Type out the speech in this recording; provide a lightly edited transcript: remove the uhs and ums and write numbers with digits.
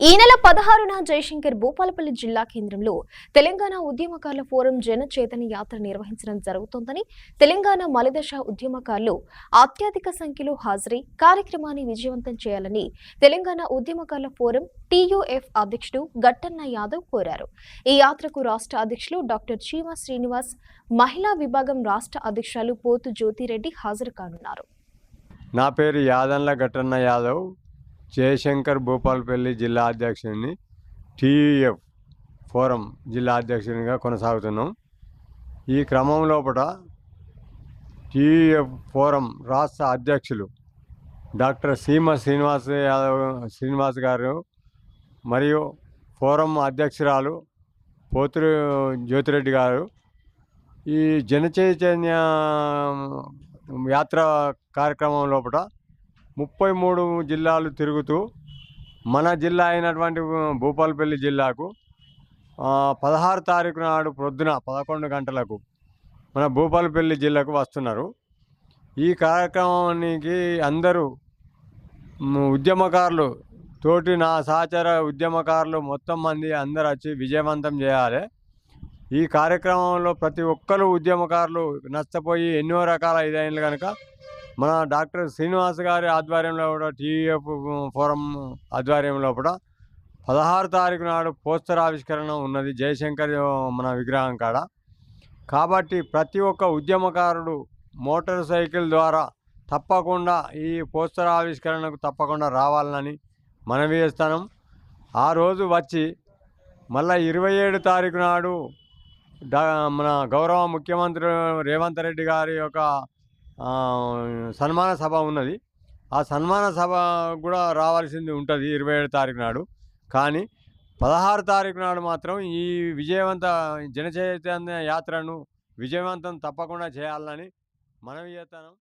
ఈ నెల 16న జయశంకర్ భూపాలపల్లి జిల్లా కేంద్రంలో తెలంగాణ ఉద్యమకారుల ఫోరం జన చైతన్య యాత్ర నిర్వహించడం జరుగుతోందని తెలంగాణ మలిదశ ఉద్యమకారులు అత్యధిక సంఖ్యలో హాజరై కార్యక్రమాన్ని విజయవంతం చేయాలని తెలంగాణ ఉద్యమకారుల ఫోరం టీయూఎఫ్ అధ్యక్షుడు గట్టన్న యాదవ్ కోరారు. ఈ యాత్రకు రాష్ట్ర అధ్యక్షులు డాక్టర్ చీమా శ్రీనివాస్, మహిళా విభాగం రాష్ట్ర అధ్యక్షులు పోతు జ్యోతిరెడ్డి హాజరు కానున్నారు. నా పేరు యాదన్ల గట్టన్న యాదవ్, జయశంకర్ భూపాలపల్లి జిల్లా అధ్యక్షుడిని, టీయూఎఫ్ ఫోరం జిల్లా అధ్యక్షునిగా కొనసాగుతున్నాం. ఈ క్రమం లోపల టీయూఎఫ్ ఫోరం రాష్ట్ర అధ్యక్షులు డాక్టర్ సీమ శ్రీనివాస్ గారు మరియు ఫోరం అధ్యక్షురాలు పోతురు జ్యోతిరెడ్డి గారు ఈ జనచైతన్య యాత్ర కార్యక్రమం లోపల 33 జిల్లాలు తిరుగుతూ మన జిల్లా అయినటువంటి భూపాలపల్లి జిల్లాకు 16 తారీఖు నాడు ప్రొద్దున 11 గంటలకు మన భూపాలపల్లి జిల్లాకు వస్తున్నారు. ఈ కార్యక్రమానికి అందరూ ఉద్యమకారులు తోటి నా సహచర ఉద్యమకారులు మొత్తం మంది అందరూ వచ్చి విజయవంతం చేయాలి. ఈ కార్యక్రమంలో ప్రతి ఒక్కరు ఉద్యమకారులు నష్టపోయి ఎన్నో రకాల ఇదైనలు కనుక మన డాక్టర్ శ్రీనివాస్ గారి ఆధ్వర్యంలో కూడా టీయూఎఫ్ ఫోరం ఆధ్వర్యంలో కూడా 16 తారీఖు నాడు పోస్టర్ ఆవిష్కరణ ఉన్నది జయశంకర్ మన విగ్రహం కాడ. కాబట్టి ప్రతి ఒక్క ఉద్యమకారుడు మోటార్ సైకిల్ ద్వారా తప్పకుండా ఈ పోస్టర్ ఆవిష్కరణకు తప్పకుండా రావాలని మనవి చేస్తాం. ఆ రోజు వచ్చి మళ్ళీ 27 తారీఖు నాడు మన గౌరవ ముఖ్యమంత్రి రేవంత్ రెడ్డి గారి యొక్క సన్మాన సభ ఉన్నది. ఆ సన్మాన సభ కూడా రావాల్సింది ఉంటుంది 27 తారీఖు నాడు. కానీ 16 తారీఖు నాడు మాత్రం ఈ జనచైతన్య యాత్రను విజయవంతం తప్పకుండా చేయాలని మనవి చేస్తాను.